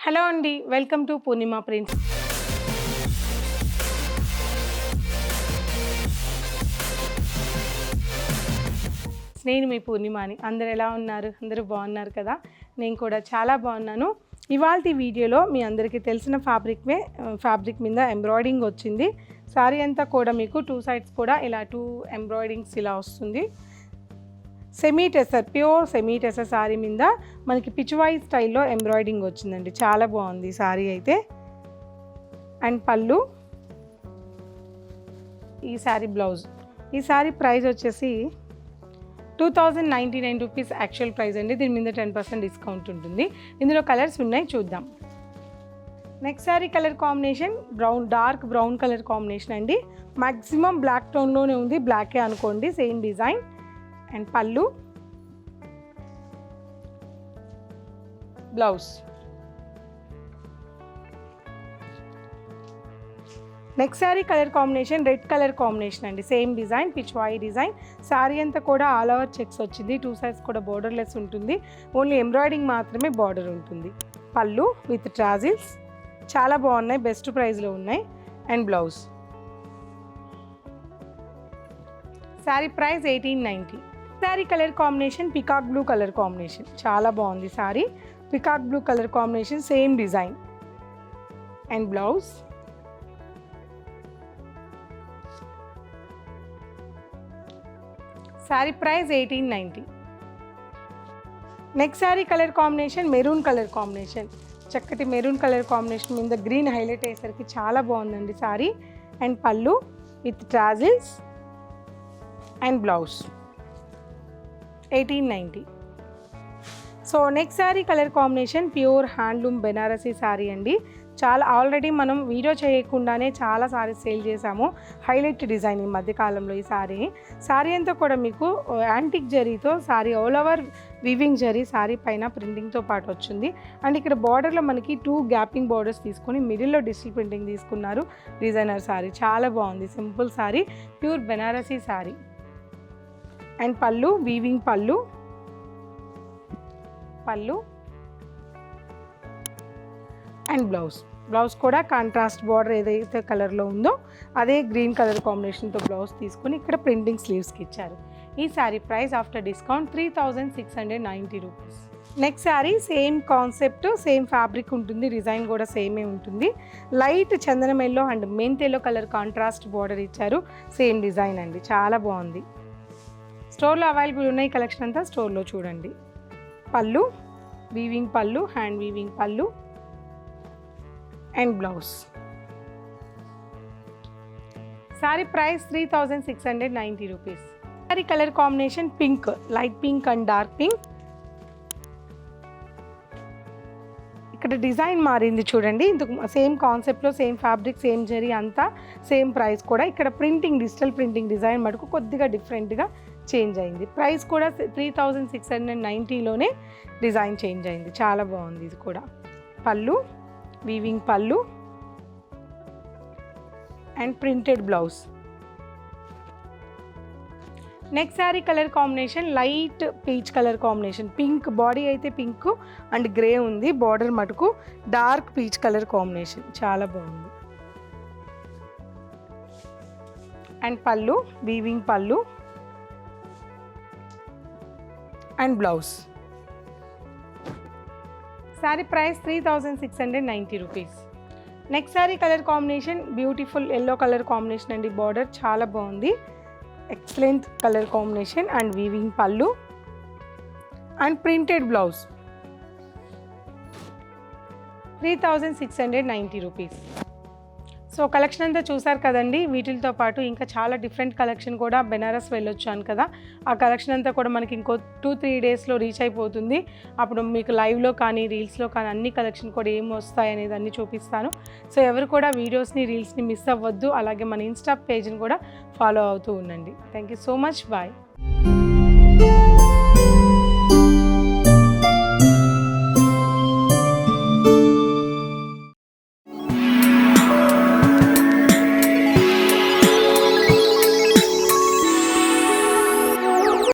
Hello అండి, welcome to Purnima prints. నేను మీ పూర్ణిమని. అందరు ఎలా ఉన్నారు? అందరూ బాగున్నారు కదా? నేను కూడా చాలా బాగున్నాను. ఇవాల్టి వీడియోలో మీ అందరికీ తెలిసిన ఫ్యాబ్రిక్ మీద ఎంబ్రాయిడింగ్ వచ్చింది. సారీ అంతా కూడా మీకు 2 సైడ్స్ కూడా ఇలా 2 ఎంబ్రాయిడింగ్స్ ఇలా వస్తుంది. Semi tussar, pure semi tussar sorry మీద మనకి పిచ్వాయి స్టైల్లో ఎంబ్రాయిడింగ్ వచ్చిందండి. చాలా బాగుంది సారీ అయితే. అండ్ పళ్ళు, ఈ సారీ బ్లౌజ్. ఈ సారీ ప్రైస్ వచ్చేసి 2099 రూపీస్ యాక్చువల్ ప్రైస్ అండి. దీని మీద 10% డిస్కౌంట్ ఉంటుంది. ఇందులో కలర్స్ ఉన్నాయి, చూద్దాం. Next sari colour combination dark brown colour combination అండి. మ్యాక్సిమం బ్లాక్ టోన్లోనే ఉంది, బ్లాకే అనుకోండి, same design. And pallu, blouse. Next sari colour combination red colour combination అండి. Same design, Pichwai design. Sari అంతా కూడా ఆల్ ఓవర్ చెక్స్ వచ్చింది. 2 సైడ్స్ కూడా బోర్డర్లెస్ ఉంటుంది. ఓన్లీ ఎంబ్రాయిడింగ్ మాత్రమే బార్డర్ ఉంటుంది. పళ్ళు విత్ ట్రాజిల్స్. చాలా బాగున్నాయి, బెస్ట్ ప్రైస్లో ఉన్నాయి. And blouse. Sari price 1890. Sari colour combination peacock blue colour combination. చాలా బాగుంది sari. Peacock blue colour combination, same design. And blouse. Sari price 1890. Next sari colour combination maroon colour combination. చక్కటి మెరూన్ కలర్ కాంబినేషన్ మీద గ్రీన్ హైలైట్ అయ్యేసరికి చాలా బాగుందండి sari. And pallu with tassels. And blouse 1890. So next sari colour combination pure handloom Banarasi sari అండి. చాలా already మనం video చేయకుండానే చాలా సారీస్ సేల్ చేసాము. హైలైట్ డిజైన్ ఈ మధ్యకాలంలో ఈ సారీ అంతా కూడా మీకు యాంటిక్ జరీతో sorry all over weaving zari sorry పైన ప్రింటింగ్తో పాటు వచ్చింది. అండ్ ఇక్కడ బార్డర్లో మనకి 2 గ్యాపింగ్ బార్డర్స్ తీసుకొని మిడిల్లో డిజిటల్ ప్రింటింగ్ తీసుకున్నారు. డిజైనర్ సారీ చాలా బాగుంది. Simple sorry, pure Banarasi sorry. And pallu, weaving pallu. And blouse కూడా కాంట్రాస్ట్ బార్డర్ ఏదైతే కలర్లో ఉందో అదే గ్రీన్ కలర్ కాంబినేషన్తో బ్లౌజ్ తీసుకుని ఇక్కడ ప్రింటింగ్ స్లీవ్స్కి ఇచ్చారు. ఈ sari price after discount 3690 rupees. Next sari same concept, same fabric ఉంటుంది, డిజైన్ కూడా సేమే ఉంటుంది. లైట్ చందనం yellow and mint yellow colour contrast border ఇచ్చారు. సేమ్ డిజైన్ అండి, చాలా బాగుంది. స్టోర్లో అవైలబుల్ ఉన్నాయి కలెక్షన్ అంతా, స్టోర్లో చూడండి. పళ్ళు, వీవింగ్ పళ్ళు, hand weaving pallu. And blouse. Sari price 3690 rupees. Sorry colour combination pink, light pink and dark pink. ఇక్కడ డిజైన్ మారింది చూడండి. ఇందుకు సేమ్ కాన్సెప్ట్లో సేమ్ ఫ్యాబ్రిక్, సేమ్ జరీ, అంతా సేమ్ ప్రైస్ కూడా. ఇక్కడ ప్రింటింగ్ డిజిటల్ ప్రింటింగ్ డిజైన్ మటుకు కొద్దిగా డిఫరెంట్గా చేంజ్ అయింది. ప్రైస్ కూడా 3690లోనే డిజైన్ చేంజ్ అయింది. చాలా బాగుంది ఇది కూడా. Pallu, weaving pallu. And printed blouse. Next sari colour combination light peach colour combination. Pink body అయితే పింక్ అండ్ గ్రే ఉంది. బార్డర్ మటుకు డార్క్ పీచ్ కలర్ కాంబినేషన్, చాలా బాగుంది. And pallu, weaving pallu. And blouse. Sari price 3690 rupees. Next sari colour combination beautiful yellow colour combination అండి. Border చాలా బాగుంది, excellent colour combination. And weaving pallu and printed blouse. 3690 rupees. So collection అంతా చూసారు కదండి. వీటితో పాటు ఇంకా చాలా డిఫరెంట్ కలెక్షన్ కూడా బెనారస్ వెళ్ళొచ్చాను కదా, ఆ కలెక్షన్ అంతా కూడా మనకి ఇంకో 2-3 డేస్లో రీచ్ అయిపోతుంది. అప్పుడు మీకు లైవ్లో కానీ రీల్స్లో కానీ అన్ని కలెక్షన్ కూడా ఏం వస్తాయి అనేది అన్నీ చూపిస్తాను. సో ఎవరు కూడా వీడియోస్ని, రీల్స్ని మిస్ అవ్వద్దు. అలాగే మన ఇన్స్టా పేజ్ని కూడా ఫాలో అవుతూ ఉండండి. Thank you so much. Bye.